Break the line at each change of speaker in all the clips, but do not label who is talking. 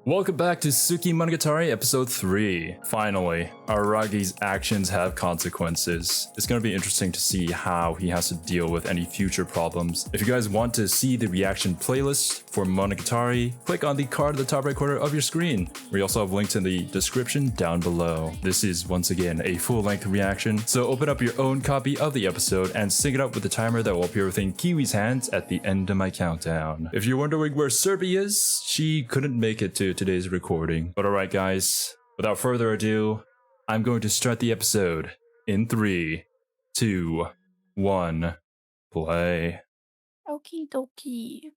Welcome back to Tsukimonogatari episode 3. Finally, Aragi's actions have consequences. It's gonna be interesting to see how he has to deal with any future problems. If you guys want to see the reaction playlist for Monogatari, click on the card at the top right corner of your screen. We also have links in the description down below. This is once again a full-length reaction, so open up your own copy of the episode and sync it up with the timer that will appear within Kiwi's hands at the end of my countdown. If you're wondering where Serbi is, she couldn't make it to today's recording. But alright guys, without further ado, I'm going to start the episode in 3, 2, 1, play.
Okie dokie.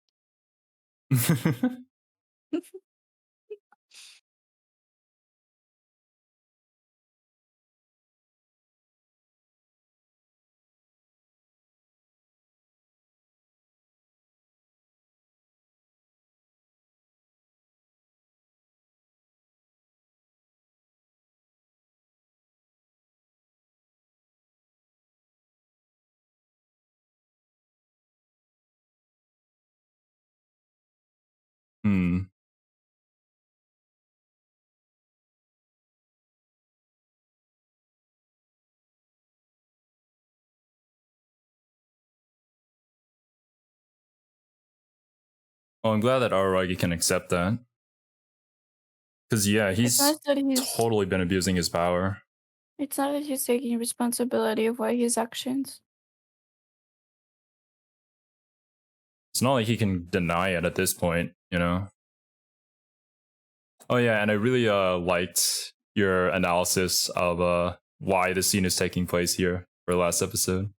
Oh, I'm glad that Araragi can accept that. Because, yeah, he's totally been abusing his power.
It's not that he's taking responsibility for his actions.
It's not like he can deny it at this point, you know? Oh, yeah, and I really liked your analysis of why the scene is taking place here for the last episode.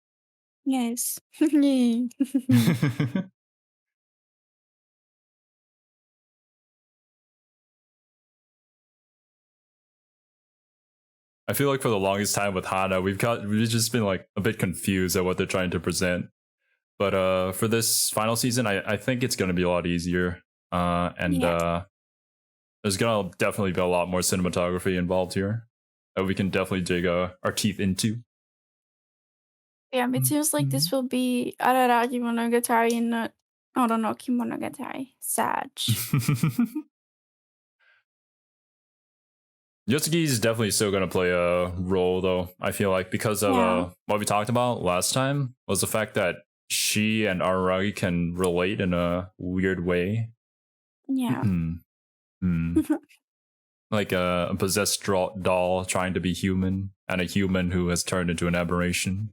Yes.
I feel like for the longest time with Hana, we've just been like a bit confused at what they're trying to present. But for this final season, I think it's going to be a lot easier. There's going to definitely be a lot more cinematography involved here that we can definitely dig our teeth into.
Yeah, it seems like this will be Araragi Monogatari and not Oronoki Monogatari. Sad.
Yotsuki's definitely still going to play a role, though, I feel like, because of what we talked about last time was the fact that she and Araragi can relate in a weird way.
Yeah.
Like a possessed doll trying to be human, and a human who has turned into an aberration.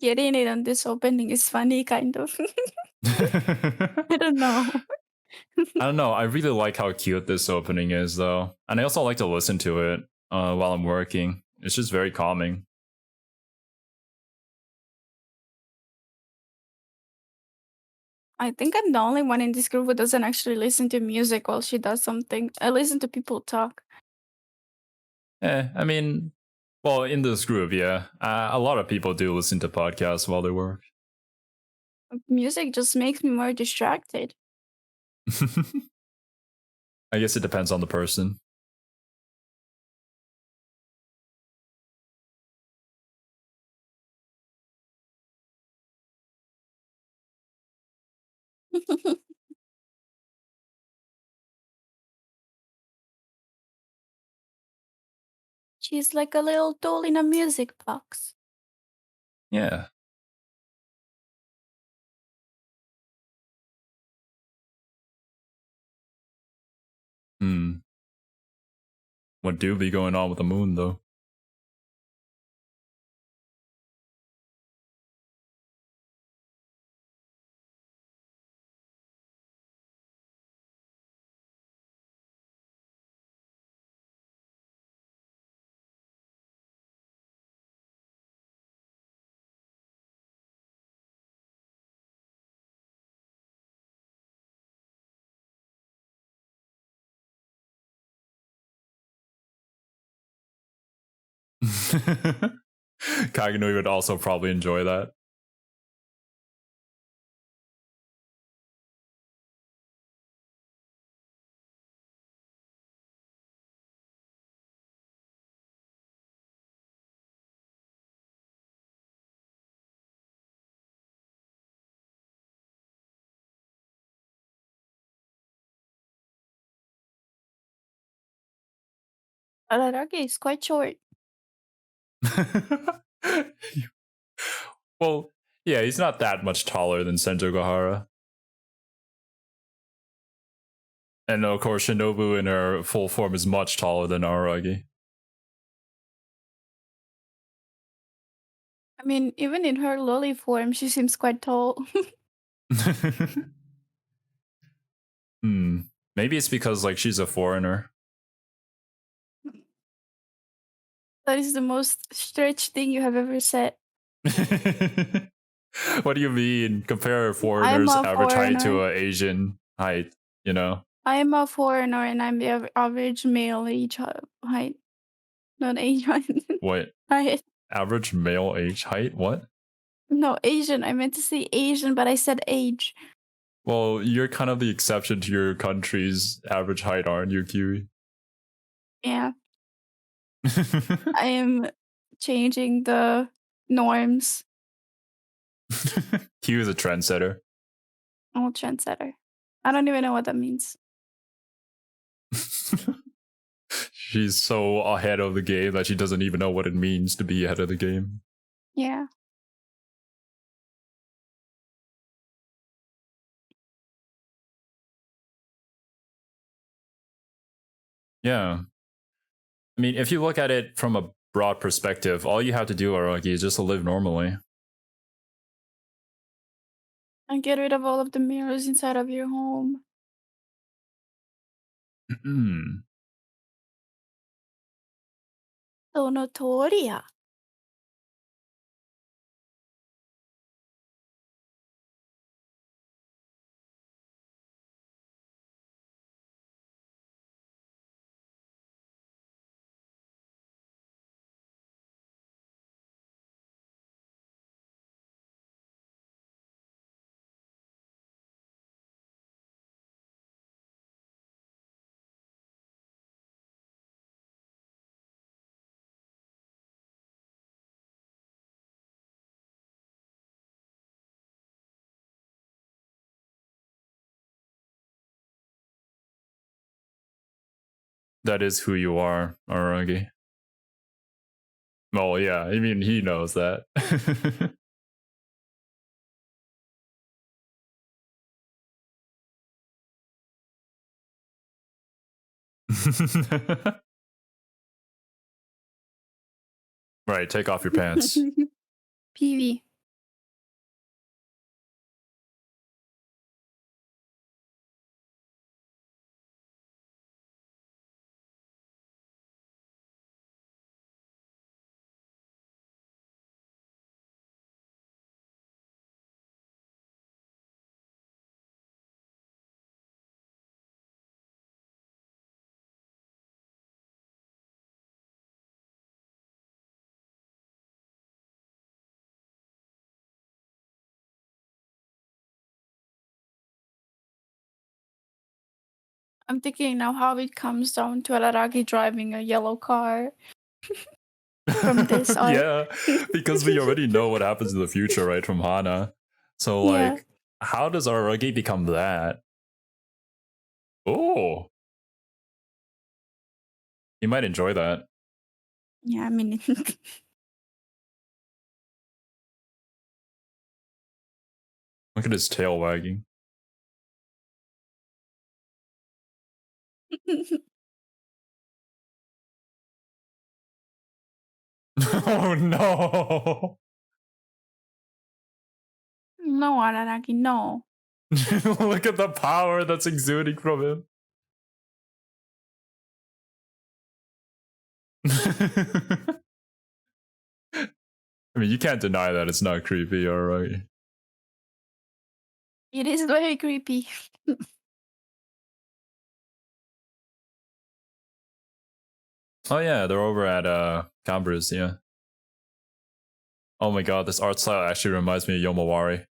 Getting it on this opening is funny, kind of. I don't know.
I don't know. I really like how cute this opening is, though. And I also like to listen to it while I'm working. It's just very calming.
I think I'm the only one in this group who doesn't actually listen to music while she does something. I listen to people talk.
I mean, well, in this group, yeah. A lot of people do listen to podcasts while they work.
Music just makes me more distracted.
I guess it depends on the person.
She's like a little doll in a music box.
Yeah. What do be going on with the moon, though? Kaganui would also probably enjoy that.
Araragi is quite short.
Well, yeah, he's not that much taller than Senjo Gahara. And of course, Shinobu in her full form is much taller than Araragi.
I mean, even in her loli form, she seems quite tall.
Maybe it's because like she's a foreigner.
That is the most stretched thing you have ever said.
What do you mean? Compare a
I'm
foreigner's
a
average height to
foreigner.
an Asian height, you know?
I am a foreigner and I'm the average male age height. Not age height.
What?
height.
Average male age height? What?
No, Asian. I meant to say Asian, but I said age.
Well, you're kind of the exception to your country's average height, aren't you, Kiwi?
Yeah. I am changing the norms.
Kiwi's a trendsetter.
I'm a trendsetter. I don't even know what that means.
She's so ahead of the game that she doesn't even know what it means to be ahead of the game.
Yeah.
Yeah. I mean, if you look at it from a broad perspective, all you have to do, Araki, is just to live normally.
And get rid of all of the mirrors inside of your home. Sonotoria.
That is who you are, Araki. Well, yeah, I mean, he knows that. Right, take off your pants.
PV. I'm thinking now how it comes down to Alaragi driving a yellow car from this art.
Yeah, because we already know what happens in the future, right, from Hana. So,
Yeah.
like, how does Araki become that? Oh, you might enjoy that.
Yeah, I mean,
Look at his tail wagging. Oh no!
no, Alaragi, no.
Look at the power that's exuding from him. I mean, you can't deny that it's not creepy, alright?
It is very creepy.
Oh yeah, they're over at Cambridge, yeah. Oh my god, this art style actually reminds me of Yomawari.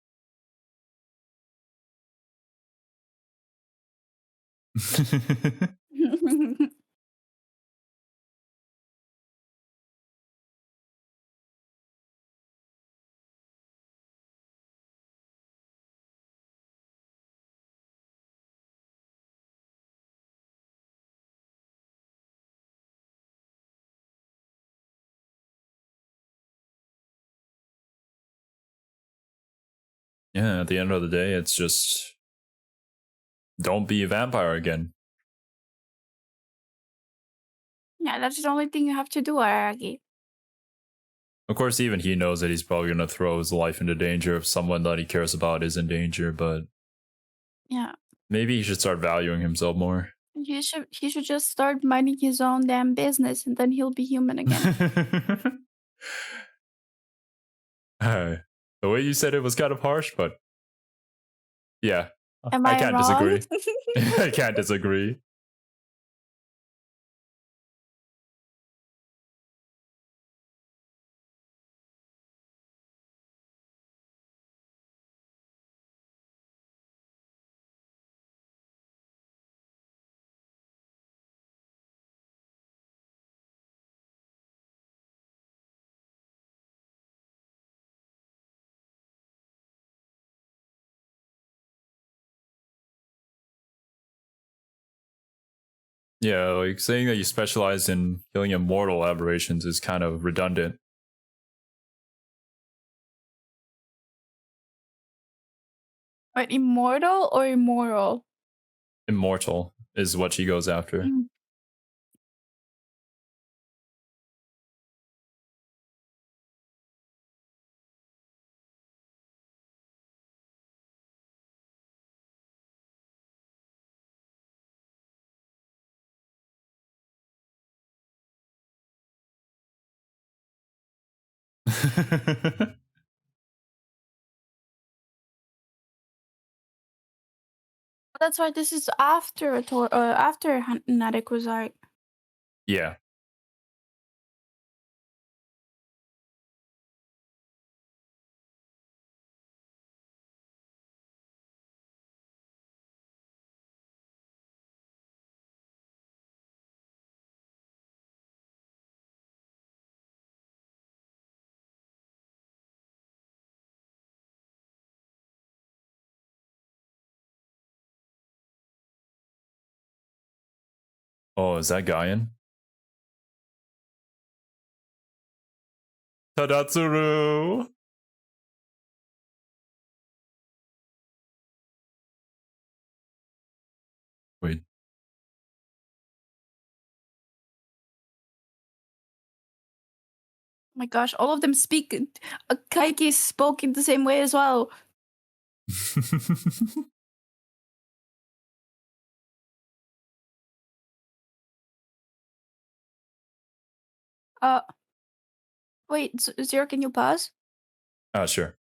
Yeah, at the end of the day, it's just don't be a vampire again.
Yeah, that's the only thing you have to do, Aragi.
Of course, even he knows that he's probably going to throw his life into danger if someone that he cares about is in danger, but
Yeah.
maybe he should start valuing himself more.
He should just start minding his own damn business and then he'll be human again.
The way you said it was kind of harsh, but yeah,
Am
I
I
can't
wrong?
disagree. I can't disagree. Yeah, like saying that you specialize in killing immortal aberrations is kind of redundant.
But immortal or immoral?
Immortal is what she goes after.
Mm. That's why this is after after Nadeko's arc.
Yeah. Oh, is that Gaen? Tadatsuru! Wait.
Oh my gosh, all of them speak. Kaiki spoke in the same way as well. Wait, Zero, can you pause?
Sure.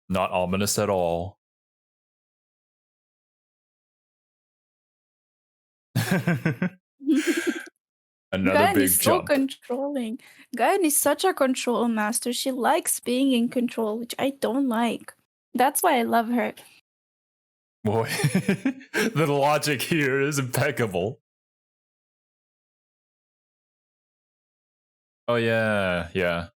Not ominous at all. Another
Gaen
big
is so
jump.
controlling. Gaen is such a control master. She likes being in control, which I don't like. That's why I love her.
Boy, the logic here is impeccable. Oh yeah, yeah.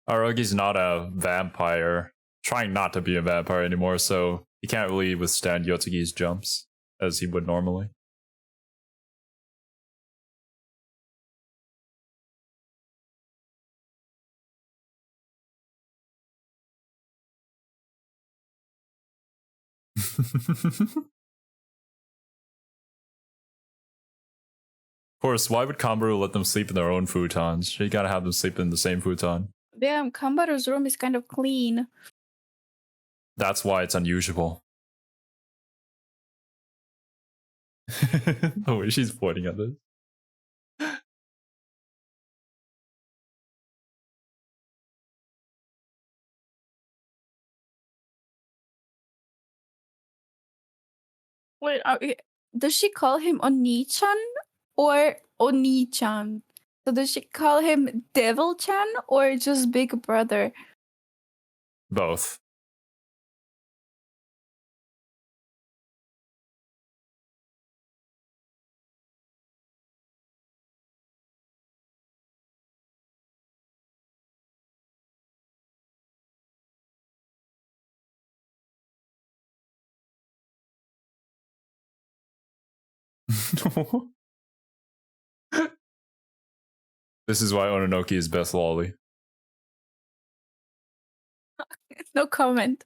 Aragi's not a vampire, trying not to be a vampire anymore, so he can't really withstand Yotsugi's jumps as he would normally. Of course, why would Kambaru let them sleep in their own futons? She gotta have them sleep in the same futon.
Damn, Kambaru's room is kind of clean.
That's why it's unusual. The way she's pointing at this.
Wait, does she call him Oni-chan or Oni-chan? So does she call him Devil-chan or just Big Brother?
Both. This is why Ononoki is best lolly.
No comment.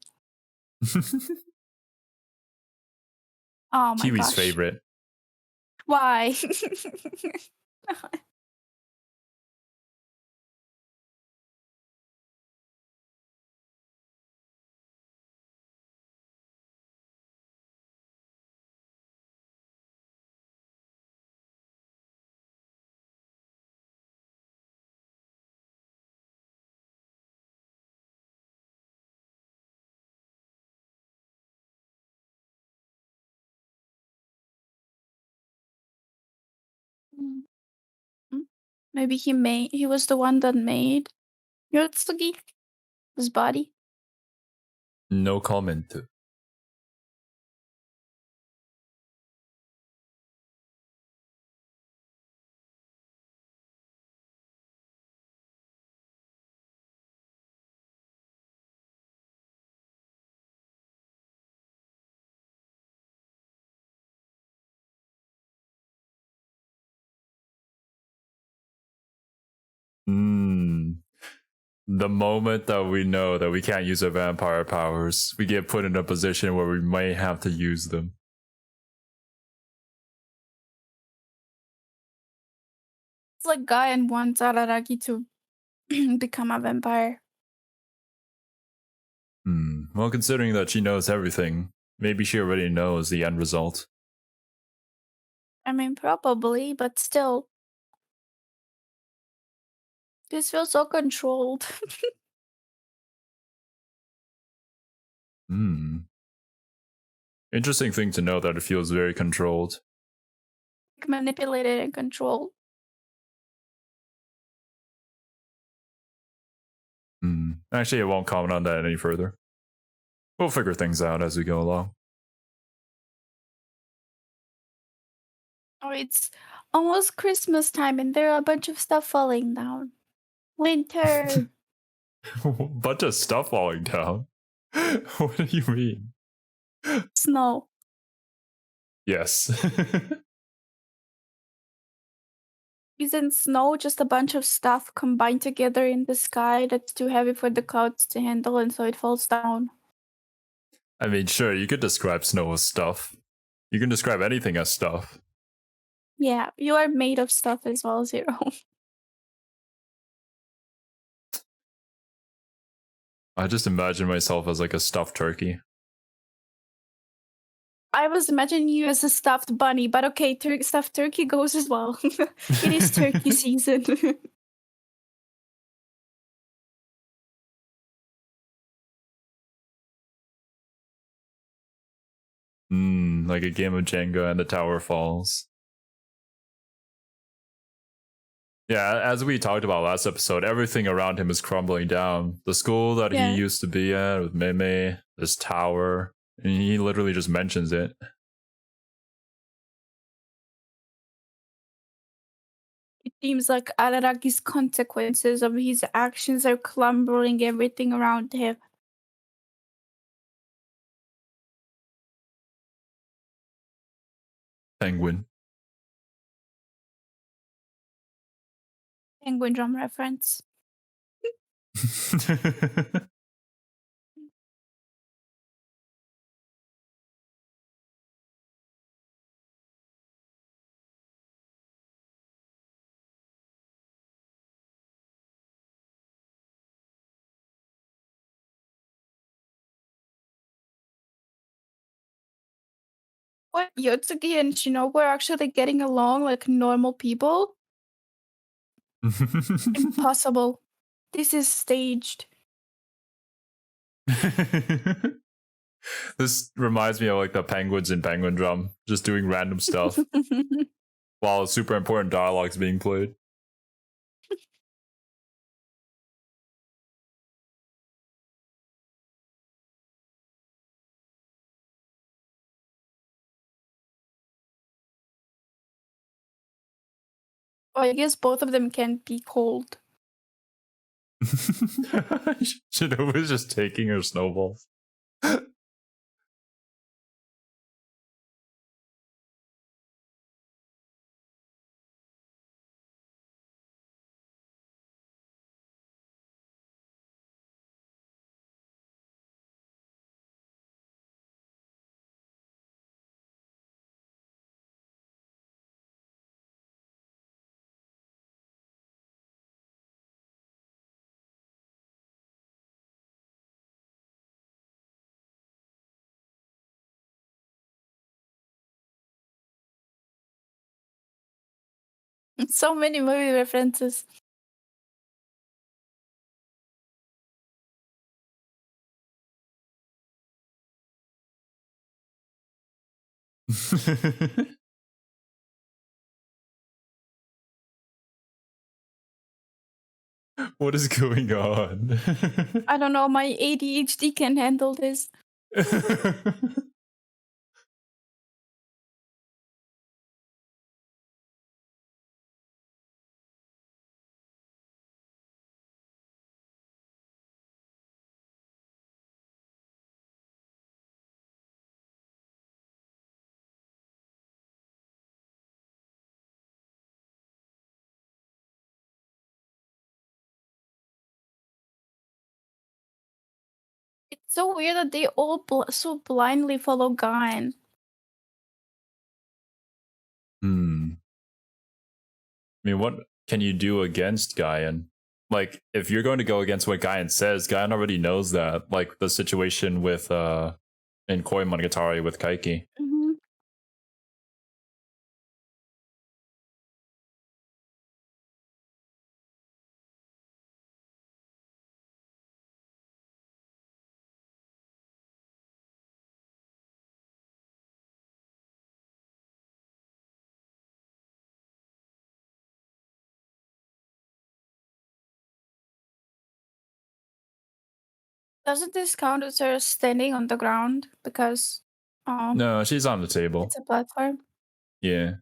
Oh my
Kiwi's
gosh.
favorite.
Why? Mm. Mm. Maybe he was the one that made Yotsugi, his body.
No comment. The moment that we know that we can't use our vampire powers, we get put in a position where we may have to use them.
It's like Gaen wants Araragi to become a vampire.
Well, considering that she knows everything, maybe she already knows the end result.
I mean, probably, but still. This feels so controlled.
Interesting thing to know that it feels very controlled.
Manipulated and controlled.
Actually, I won't comment on that any further. We'll figure things out as we go along.
Oh, it's almost Christmas time and there are a bunch of stuff falling down. Winter.
Bunch of stuff falling down. What do you mean?
Snow.
Yes.
Isn't snow just a bunch of stuff combined together in the sky that's too heavy for the clouds to handle and so it falls down?
I mean, sure, you could describe snow as stuff. You can describe anything as stuff.
Yeah, you are made of stuff as well, Zero.
I just imagine myself as like a stuffed turkey.
I was imagining you as a stuffed bunny, but okay, stuffed turkey goes as well. It is turkey season.
Like a game of Jenga and the tower falls. Yeah, as we talked about last episode, everything around him is crumbling down. The school that
Yeah.
he used to be at with Meme, this tower, and he literally just mentions it.
It seems like Araragi's consequences of his actions are crumbling everything around him.
Penguin.
Penguin drum reference. What, Yotsugi and Shinobu are actually getting along like normal people? Impossible. This is staged.
This reminds me of like the penguins in Penguin Drum, just doing random stuff while super important dialogue's being played.
Oh, I guess both of them can't be cold.
Shinobu's just taking her snowballs.
So many movie references.
What is going on?
I don't know, my ADHD can handle this. It's so weird that they all so blindly follow Gaen.
I mean, what can you do against Gaen? Like, if you're going to go against what Gaen says, Gaen already knows that. Like the situation with in Koi Monogatari with Kaiki.
Mm-hmm. Doesn't this count as her standing on the ground? Because
No, she's on the table.
it's a platform.
Yeah.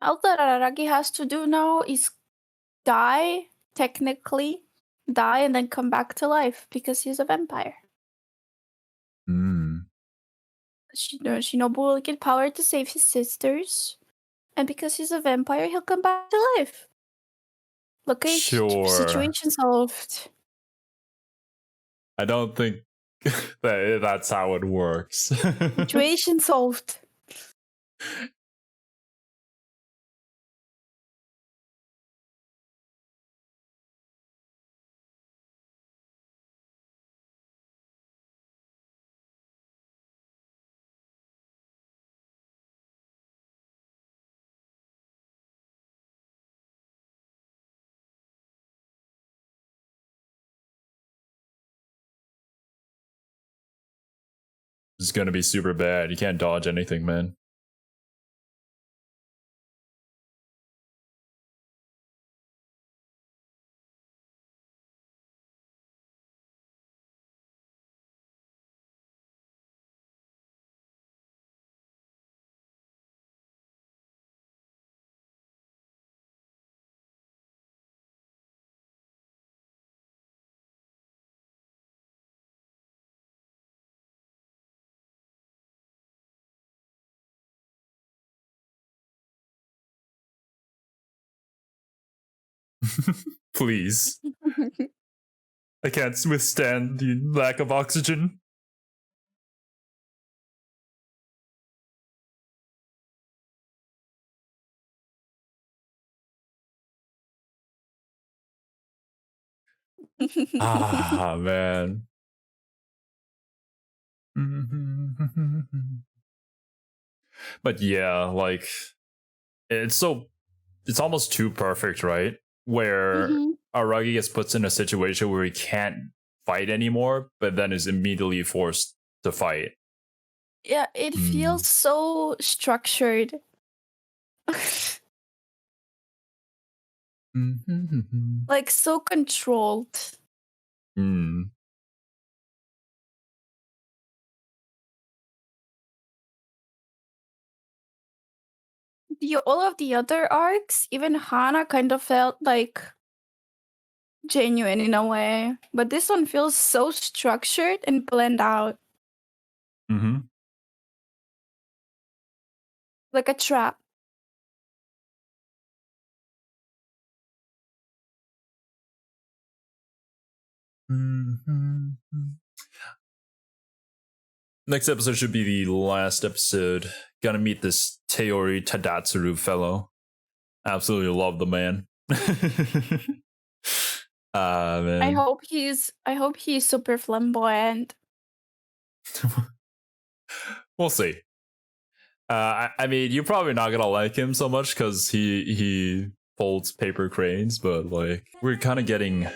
All that Araragi has to do now is die, technically, die and then come back to life because he's a vampire. Shinobu will get power to save his sisters, and because he's a vampire, he'll come back to life. Look,
Sure.
situation solved.
I don't think that's how it works.
Situation solved.
It's gonna be super bad. You can't dodge anything, man. Please. I can't withstand the lack of oxygen. Ah, man. But yeah, like it's almost too perfect, right? Where Aragi gets put in a situation where he can't fight anymore, but then is immediately forced to fight.
Yeah, it feels so structured. Like so controlled. All of the other arcs, even Hana kind of felt like genuine in a way, but this one feels so structured and planned out. Like a trap.
Next episode should be the last episode. Gonna meet this Teori Tadatsuru fellow. Absolutely love the man. Man.
I hope he's super flamboyant.
We'll see. I mean, you're probably not gonna like him so much because he folds paper cranes, but like we're kind of getting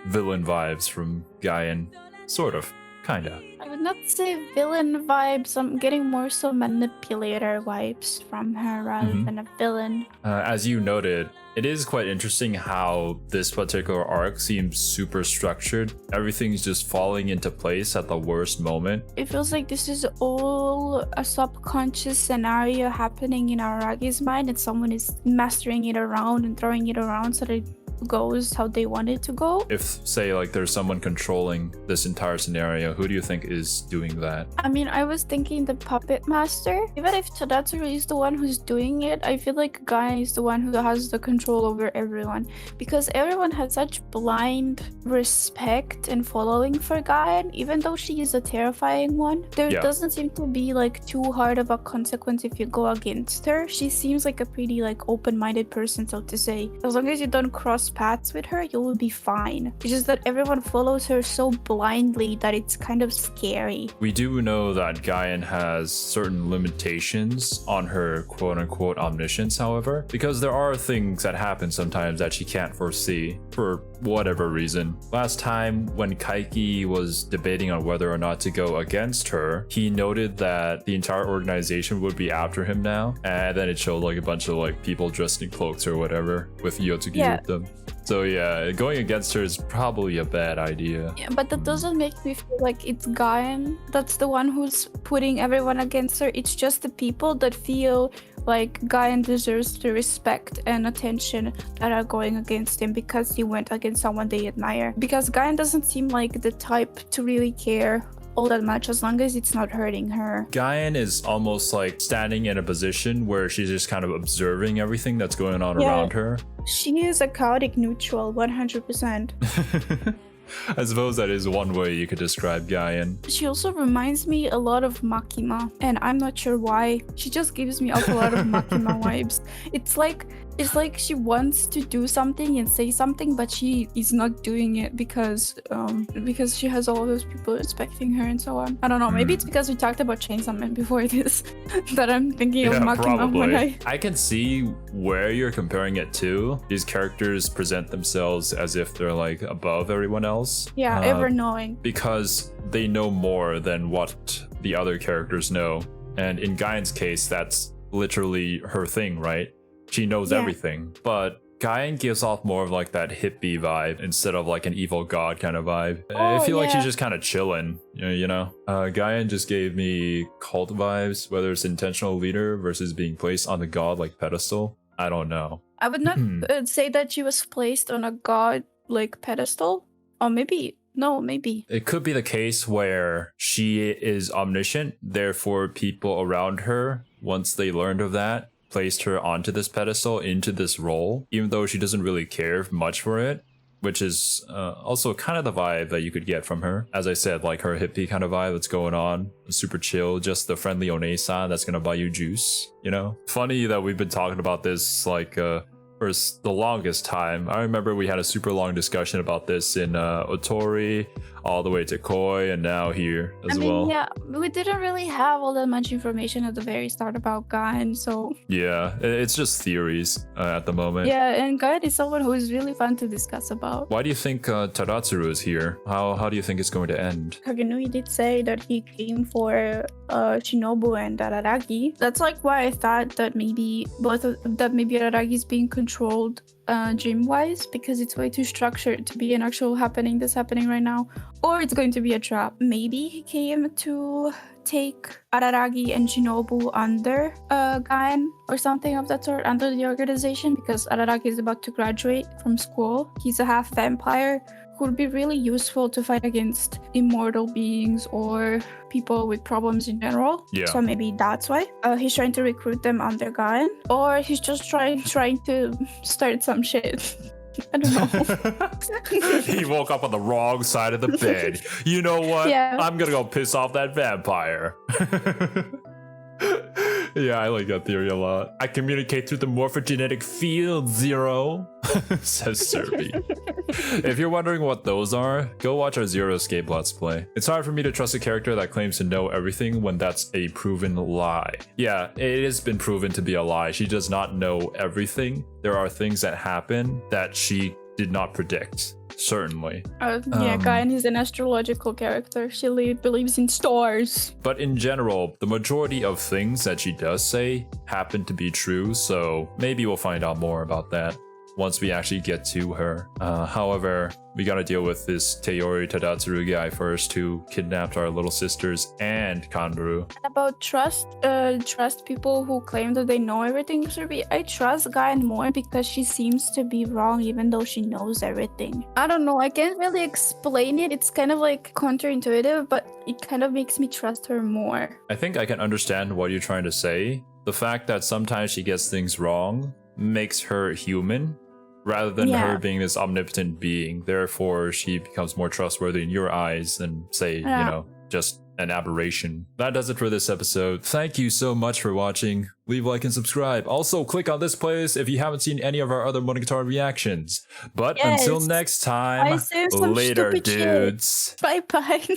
villain vibes from Gaen, sort of, kinda.
I would not say villain vibes. I'm getting more so manipulator vibes from her rather than a villain.
As you noted, it is quite interesting how this particular arc seems super structured. Everything's just falling into place at the worst moment.
It feels like this is all a subconscious scenario happening in Aragi's mind, and someone is mastering it around and throwing it around so that it goes how they want it to go.
If, say, like there's someone controlling this entire scenario, who do you think is doing that?
I mean, I was thinking the puppet master. Even if Tadatsuru is the one who's doing it, I feel like Gaen is the one who has the control over everyone, because everyone has such blind respect and following for Gaen. Even though she is a terrifying one, there doesn't seem to be like too hard of a consequence if you go against her. She seems like a pretty like open-minded person, so to say. As long as you don't cross paths with her, you will be fine. It's just that everyone follows her so blindly that it's kind of scary.
We do know that Gaen has certain limitations on her quote-unquote omniscience, however, because there are things that happen sometimes that she can't foresee for whatever reason. Last time when Kaiki was debating on whether or not to go against her, he noted that the entire organization would be after him now, and then it showed like a bunch of like people dressed in cloaks or whatever with Yotsuki with them. So yeah, going against her is probably a bad idea.
Yeah, but that doesn't make me feel like it's Gaen that's the one who's putting everyone against her. It's just the people that feel like Gaen deserves the respect and attention that are going against him because he went against someone they admire. Because Gaen doesn't seem like the type to really care all that much as long as it's not hurting her.
Gaen is almost like standing in a position where she's just kind of observing everything that's going on around her.
She is a chaotic neutral, 100%.
I suppose that is one way you could describe Gaen.
She also reminds me a lot of Makima, and I'm not sure why. She just gives me a lot of Makima vibes. It's like she wants to do something and say something, but she is not doing it because she has all those people respecting her and so on. I don't know. Maybe it's because we talked about Chainsaw Man before this that I'm thinking of Makima.
Probably. I can see where you're comparing it to. These characters present themselves as if they're like above everyone else.
Yeah, ever knowing.
Because they know more than what the other characters know. And in Gaen's case, that's literally her thing, right? She knows everything, but Gaen gives off more of like that hippie vibe instead of like an evil god kind of vibe. I feel like she's just kind of chilling, you know? Gaen just gave me cult vibes, whether it's intentional leader versus being placed on the god-like pedestal. I don't know.
I would not say that she was placed on a god-like pedestal. Or maybe, no, maybe.
It could be the case where she is omniscient, therefore people around her, once they learned of that, placed her onto this pedestal, into this role, even though she doesn't really care much for it, which is also kind of the vibe that you could get from her. As I said, like her hippie kind of vibe that's going on, super chill, just the friendly One-san that's gonna buy you juice, you know? Funny that we've been talking about this like for the longest time. I remember we had a super long discussion about this in Otori, all the way to Koi, and now here as well.
Yeah, we didn't really have all that much information at the very start about Gaen, so...
Yeah, it's just theories at the moment.
Yeah, and Gaen is someone who is really fun to discuss about.
Why do you think Tadatsuru is here? How do you think it's going to end?
Kagenui did say that he came for Shinobu and Araragi. That's like why I thought that maybe Araragi is being controlled dream-wise, because it's way too structured to be an actual happening that's happening right now, or it's going to be a trap. Maybe he came to take Araragi and Shinobu under Gaen or something of that sort, under the organization, because Araragi is about to graduate from school. He's a half vampire who would be really useful to fight against immortal beings or people with problems in general.
Yeah.
So maybe that's why he's trying to recruit them under Gaen, or he's just trying to start some shit. I don't know.
He woke up on the wrong side of the bed. You know what?
Yeah.
I'm gonna go piss off that vampire. Yeah, I like that theory a lot. I communicate through the morphogenetic field, Zero, says Serby. If you're wondering what those are, go watch our Zero Escape Let's Play. It's hard for me to trust a character that claims to know everything when that's a proven lie. Yeah, it has been proven to be a lie. She does not know everything. There are things that happen that she did not predict. Certainly.
Gaen is an astrological character. She believes in stars.
But in general, the majority of things that she does say happen to be true, so maybe we'll find out more about that once we actually get to her. However, we gotta deal with this Teyori Tadatsuru guy first, who kidnapped our little sisters and Kanbaru.
About trust people who claim that they know everything, Serbi. I trust Gaen more because she seems to be wrong even though she knows everything. I don't know, I can't really explain it. It's kind of like counterintuitive, but it kind of makes me trust her more.
I think I can understand what you're trying to say. The fact that sometimes she gets things wrong makes her human, rather than her being this omnipotent being. Therefore, she becomes more trustworthy in your eyes than, say, just an aberration. That does it for this episode. Thank you so much for watching. Leave a like and subscribe. Also, click on this playlist if you haven't seen any of our other Monogatari reactions. But until next time, later, dudes.
Bye-bye.